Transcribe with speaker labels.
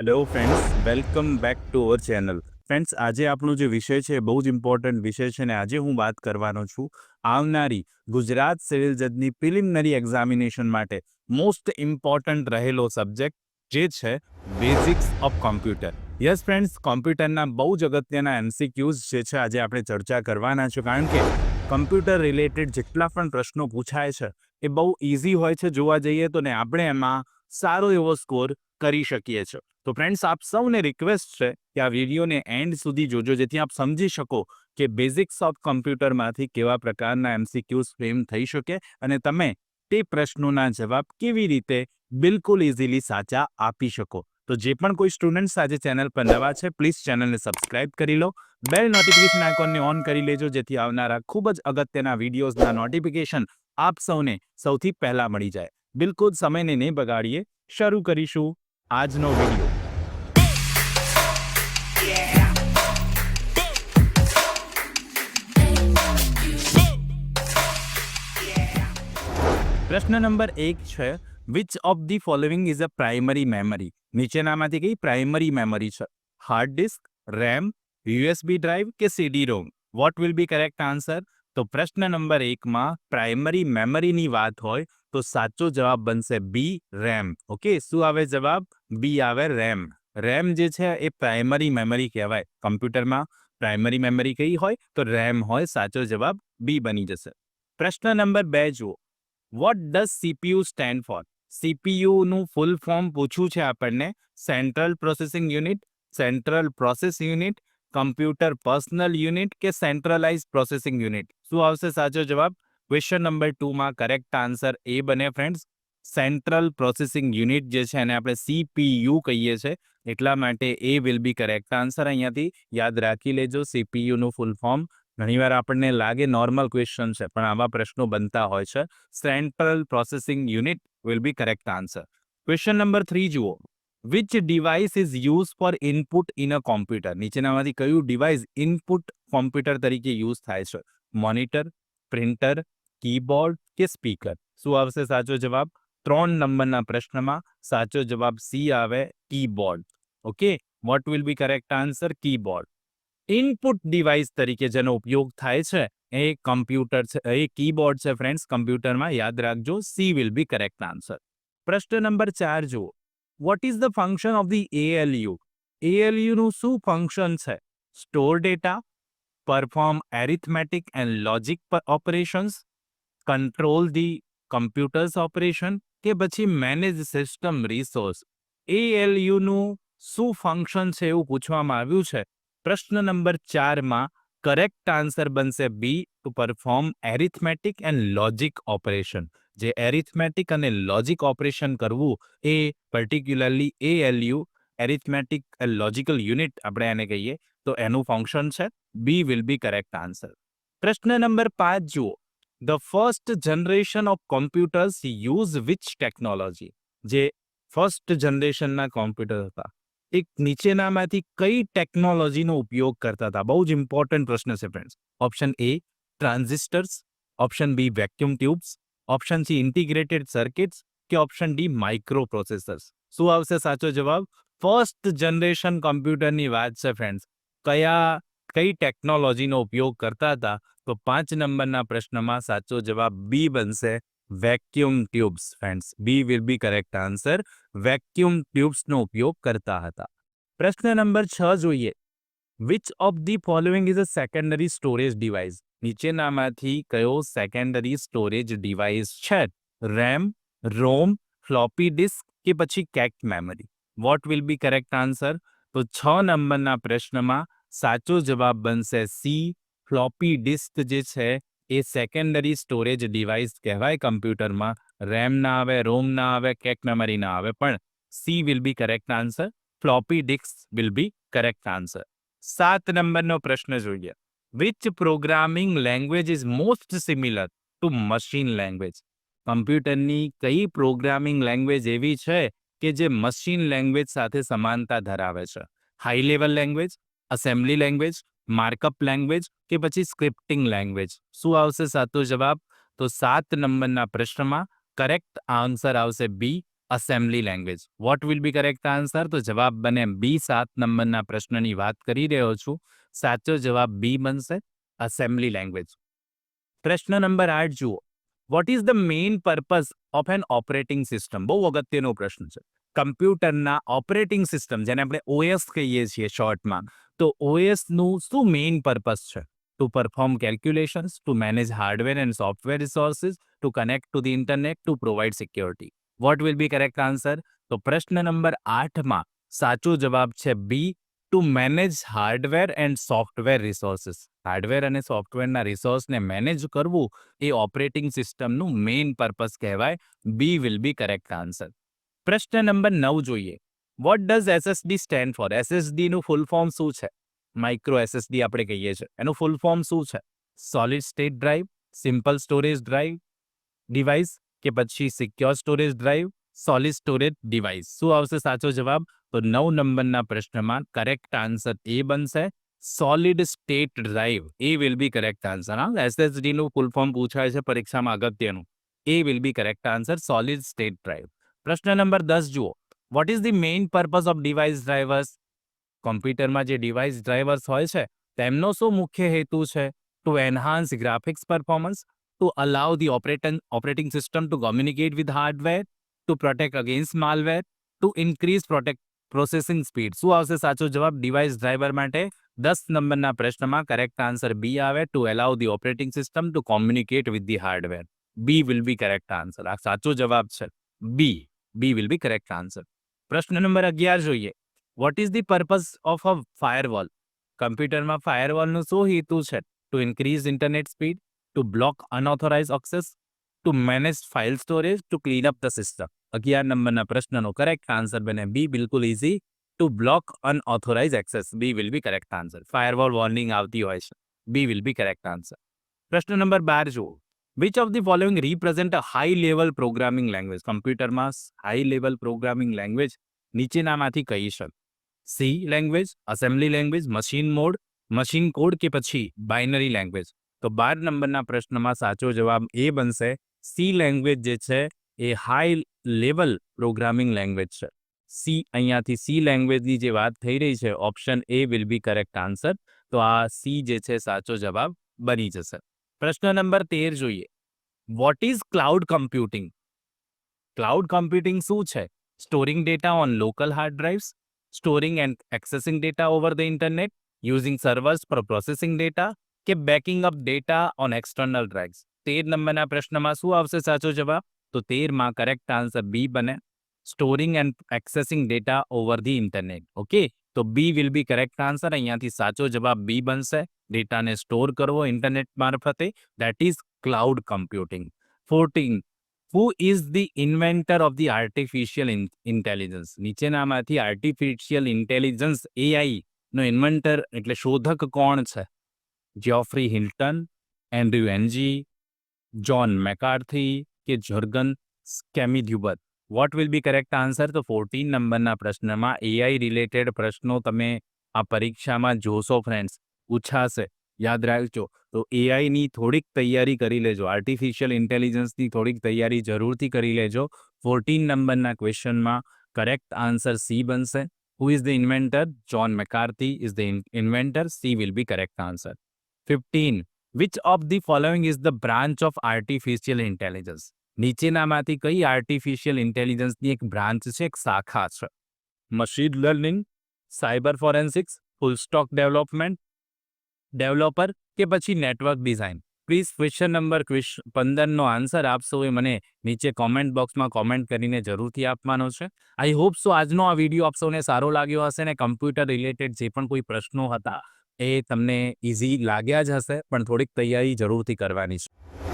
Speaker 1: Hello friends, welcome back to our channel. Friends, આજે આપણો જે વિષય છે બહુ જ ઇમ્પોર્ટન્ટ વિષય છે ને આજે હું વાત કરવાનો છું આવનારી ગુજરાત સિવિલ જજની પ્રિલિમિનરી એક્ઝામિનેશન માટે મોસ્ટ ઇમ્પોર્ટન્ટ રહેલો સબ્જેક્ટ જે છે basics of computer. Yes friends, કોમ્પ્યુટરના બહુ જ અગત્યના એમસીક્યુઝ જે છે આજે આપણે ચર્ચા કરવાના છે, કારણ કે કમ્પ્યુટર રિલેટેડ જેટલા પણ પ્રશ્નો પૂછાય છે એ બહુ ઇઝી હોય છે જોવા જઈએ તો, ને આપણે એમાં સારો એવો સ્કોર કરી શકીએ છીએ. તો ફ્રેન્ડ્સ, આપ સૌને રિક્વેસ્ટ છે કે આ વિડીયોને એન્ડ સુધી જોજો, જેથી આપ સમજી શકો કે બેઝિક્સ ઓફ કમ્પ્યુટરમાંથી કેવા પ્રકારના એમસીક્યુઝ ફ્રેમ થઈ શકે અને તમે તે પ્રશ્નોના જવાબ કેવી રીતે બિલકુલ ઇઝીલી સાચા આપી શકો. તો જે પણ કોઈ સ્ટુડન્ટ્સ આજે ચેનલ પર નવા છે, પ્લીઝ ચેનલને સબસ્ક્રાઇબ કરી લો, બેલ નોટિફિકેશન આઇકોનને ઓન કરી લેજો, જેથી આવનારા ખૂબ જ અગત્યના વિડીયોઝના નોટિફિકેશન આપ સૌને સૌથી પહેલા મળી જાય. બિલકુલ સમયને નહીં બગાડીએ, શરૂ કરીશું આજનો વિડીયો. પ્રશ્ન નંબર 1 છે, which of the following is a primary memory? નીચેનામાંથી કઈ પ્રાઇમરી મેમરી છે? Hard disk, RAM, USB drive કે CD ROM? What will be correct answer? તો પ્રશ્ન નંબર 1માં પ્રાઇમરી મેમરીની વાત હોય તો સાચો જવાબ બનશે બી, રેમ. ઓકે, શું આવે જવાબ? બી આવે, રેમ. રેમ જે છે એ પ્રાઇમરી મેમરી કહેવાય. કમ્પ્યુટરમાં પ્રાઇમરી મેમરી કઈ હોય તો રેમ હોય. સાચો જવાબ બી બની જશે. પ્રશ્ન નંબર 2 જુઓ. What does CPU stand for? સીપીયુનું ફૂલ ફોર્મ પૂછ્યું છે આપણને. Central processing unit, central process unit, computer personal unit કે સેન્ટ્રલાઇઝ પ્રોસેસિંગ યુનિટ? શું આવશે સાચો જવાબ? ક્વેશ્ચન નંબર 2માં કરેક્ટ આન્સર એ બને ફ્રેન્ડ્સ. સેન્ટ્રલ પ્રોસેસિંગ યુનિટ જે છે એને આપણે સીપીયુ કહીએ છીએ, એટલા માટે એ વિલ બી કરેક્ટ આન્સર. અહીંયાથી યાદ રાખી લેજો સીપીયુનું ફૂલ ફોર્મ. ઘણીવાર આપણને લાગે નોર્મલ ક્વેશ્ચન છે, પણ આવા પ્રશ્નો બનતા હોય છે. Central processing unit will be correct answer. Question number 3 જુઓ. Which device is use for input in a computer? નીચેનામાંથી કયું ડિવાઇસ ઇનપુટ કોમ્પ્યુટર તરીકે યુઝ થાય છે? મોનિટર, પ્રિન્ટર, કીબોર્ડ કે સ્પીકર? શું આવશે સાચો જવાબ? 3 નંબરના પ્રશ્નમાં સાચો જવાબ સી આવે, keyboard. Okay, vote will be correct answer? Keyboard. Input device તરીકે જેનો ઉપયોગ થાય છે એ કમ્પ્યુટર છે, એ કીબોર્ડ છે ફ્રેન્ડ્સ કમ્પ્યુટરમાં. યાદ રાખજો, C will be correct answer. પ્રશ્ન નંબર 4 જુઓ. What is the function of the ALU? એએલયુનું શું ફંક્શન છે? Store data, perform arithmetic and logic operations, control the computers operation કે પછી મેનેજ સિસ્ટમ રિસોર્સ? એએલયુનું શું ફંક્શન છે એવું પૂછવામાં આવ્યું છે. પ્રશ્ન નંબર 4માં કરેક્ટ આન્સર બનશે B, to perform arithmetic and logic operation. જે એરિથમેટિક અને લોજિક ઓપરેશન કરવું એ particularly ALU, arithmetic and logical unit આપણે એને કહીએ, તો એનું ફંક્શન છે. B will be correct answer. પ્રશ્ન નંબર 5 જુઓ. The first generation of computers use which technology? જે ફર્સ્ટ જનરેશનના કોમ્પ્યુટર હતા એક નીચેનામાંથી કઈ ટેકનોલોજીનો ઉપયોગ કરતા હતા? બહુ જ ઇમ્પોર્ટન્ટ પ્રશ્ન છે friends. Option A transistors, option B vacuum tubes, option C integrated circuits કે ઓપ્શન ડી માઇક્રો પ્રોસેસર્સ? શું આવશે સાચો જવાબ? ફર્સ્ટ જનરેશન કોમ્પ્યુટરની વાત છે ફ્રેન્ડ્સ. કઈ ટેકનોલોજીનો ઉપયોગ કરતા હતા? તો 5 નંબરના પ્રશ્નમાં સાચો જવાબ બી બનશે, vacuum tubes friends. B will be correct answer. Vacuum ટ્યુબ્સનો ઉપયોગ કરતા હતા. પ્રશ્ન નંબર 6 જોઈએ. Which of the following is a secondary storage device? નીચેનામાંથી કયો સેકન્ડરી સ્ટોરેજ ડિવાઇસ છે? રેમ, રોમ, ફ્લોપી ડિસ્ક કે પછી cache memory? What will be correct answer? તો 6 નંબરના પ્રશ્નમાં સાચો જવાબ બનશે સી, ફ્લોપી ડિસ્ક જે છે એ સેકન્ડરી સ્ટોરેજ ડિવાઇસ કહેવાય કમ્પ્યુટરમાં. રેમ ના આવે, રોમ ના આવે, કેટ મેમરી ના આવે, પણ C will be correct answer. Floppy disk will be correct answer. 7 નંબરનો પ્રશ્ન જોઈએ. Which programming language is most similar to machine language? કમ્પ્યુટરની કઈ પ્રોગ્રામિંગ લેંગ્વેજ એવી છે કે જે મશીન લેંગ્વેજ સાથે સમાનતા ધરાવે છે? High level language, assembly language, markup language કે પછી સ્ક્રિપ્ટિંગ લેંગ્વેજ? શું આવશે સાચો જવાબ? તો 7 નંબરના પ્રશ્નમાં કરેક્ટ આન્સર આવશે B, assembly language. What will be correct answer? તો જવાબ બને બી. 7 નંબરના પ્રશ્નની વાત કરી રહ્યો છું. સાચો જવાબ બી બનશે, અસેમ્બલી લેંગ્વેજ. પ્રશ્ન નંબર 8 જુઓ. What is the main purpose of an operating system? બહુ અગત્યનો પ્રશ્ન છે. કમ્પ્યુટરના ઓપરેટિંગ સિસ્ટમ, જેને આપણે ઓએસ કહીએ છીએ શોર્ટમાં, તો ઓએસનું શું મેઇન પર્પઝ છે? To perform calculations, to manage hardware and software resources, to connect to the internet, to provide security. What will be correct answer? તો પ્રશ્ન નંબર 8માં સાચો જવાબ છે B, to manage hardware and software resources. Hardware અને સોફ્ટવેરના રિસોર્સને manage કરવું એ ઓપરેટિંગ સિસ્ટમનું મેઇન પર્પઝ કહેવાય. B will be correct answer. પ્રશ્ન નંબર 9 જોઈએ. What does SSD stand for? એસએસડીનું full form શું છે? માઇક્રો એસએસડી આપણે કહીએ છીએ, એનું ફૂલ ફોર્મ શું છે? Solid state drive, simple storage drive device, કે પછી secure storage drive, solid storage device. શું આવશે સાચો જવાબ? તો 9 નંબરના પ્રશ્નમાં કરેક્ટ આન્સર એ બનશે, solid state drive. A will be correct answer. હા, એસએસડીનું ફૂલ ફોર્મ પૂછાય છે પરીક્ષામાં, અગત્યનું. A will be correct answer, solid state drive. પ્રશ્ન નંબર 10 જુઓ. What is the main purpose of device drivers? કોમ્પ્યુટરમાં જે ડિવાઇસ ડ્રાઈવર્સ હોય છે તેમનો શું મુખ્ય હેતુ છે? To enhance graphics performance, to allow the operating system to communicate with hardware, to protect against malware, to increase processing speed. શું આવશે સાચો જવાબ ડિવાઇસ ડ્રાઈવર માટે? 10 નંબરના પ્રશ્નમાં કરેક્ટ આન્સર બી આવે, to allow the operating system to communicate with the hardware. B will be correct answer. આ સાચો જવાબ છે B. B will be correct answer. પ્રશ્ન નંબર 11 જોઈએ. What is the purpose of a firewall? કમ્પ્યુટરમાં ફાયરવોલનું શું હેતુ છે? To increase internet speed, to block unauthorize access, to manage file storage, to clean up the system. 11 નંબરના પ્રશ્નનો correct answer બને બી, બિલકુલ easy, to block unauthorize access. B will be correct answer. Firewall warning આવતી હોય છે. B will be correct answer. પ્રશ્ન number 12 જુઓ. Which of the following represent a high level programming language? કમ્પ્યુટરમાં high level programming language નીચેનામાંથી કઈ છે? C language, assembly language, machine mode, machine code, કે પછી બાઇનરી લેંગ્વેજ? તો 12 નંબરના પ્રશ્નમાં સાચો જવાબ એ બનશે, સી લેંગ્વેજ જે છે એ હાઈ લેવલ પ્રોગ્રામિંગ લેંગ્વેજ છે. સી, અહીંયાથી સી લેંગ્વેજની જે વાત થઈ રહી છે, option A will be correct answer. તો આ સી જે છે સાચો જવાબ બની જશે. પ્રશ્ન નંબર 13 જોઈએ. What is cloud computing? Cloud computing શું છે? Storing data on local hard drives, storing and accessing data over the internet, using servers for processing data, કે backing up data on external drives? 13 નંબરના પ્રશ્નમાં શું આવશે સાચો જવાબ? તો 13માં કરેક્ટ આન્સર બી બને, storing and accessing data over the internet. Okay, તો B will be correct answer. અહીંયાથી સાચો જવાબ બી બનશે, ડેટાને સ્ટોર કરવો ઇન્ટરનેટ મારફતે, that is cloud computing. 14. Who is the inventor of the artificial intelligence? નીચેનામાંથી આર્ટિફિશિયલ ઇન્ટેલિજન્સ એઆઈ નો ઇન્વેન્ટર એટલે શોધક કોણ છે? Geoffrey Hinton, Andrew Ng, John McCarthy, કે Jurgen Schmidhuber? What will be correct answer? તો 14 નંબરના પ્રશ્નમાં એઆઈ રિલેટેડ પ્રશ્નો તમે આ પરીક્ષામાં જોશો ફ્રેન્ડ્સ, પૂછાશે. યાદ રાખજો. તો એઆઈની થોડીક તૈયારી કરી લેજો, આર્ટિફિશિયલ ઇન્ટેલિજન્સની થોડીક તૈયારી જરૂરથી કરી લેજો. 14 નંબરના ક્વેશ્ચનમાં કરેક્ટ આન્સર સી બનશે. Who is the inventor? John McCarthy is the inventor. C will be correct answer. 15. Which of the following is the branch of artificial intelligence? નીચેનામાંથી કઈ આર્ટિફિશિયલ ઇન્ટેલિજન્સની એક બ્રાન્ચ છે, એક શાખા છે? Machine learning, cyber forensics, full stack developer, કે પછી network design? Please question number 15નો આન્સર આપશો એ મને નીચે કોમેન્ટ બોક્સમાં કોમેન્ટ કરીને જરૂરથી આપવાનો છે. આઈ હોપ સો આજનો આ વિડીયો આપ સૌને સારો લાગ્યો હશે ને કમ્પ્યુટર રિલેટેડ જે પણ કોઈ પ્રશ્નો હતા એ તમને ઇઝી લાગ્યા જ હશે, પણ થોડીક તૈયારી જરૂરથી કરવાની છે.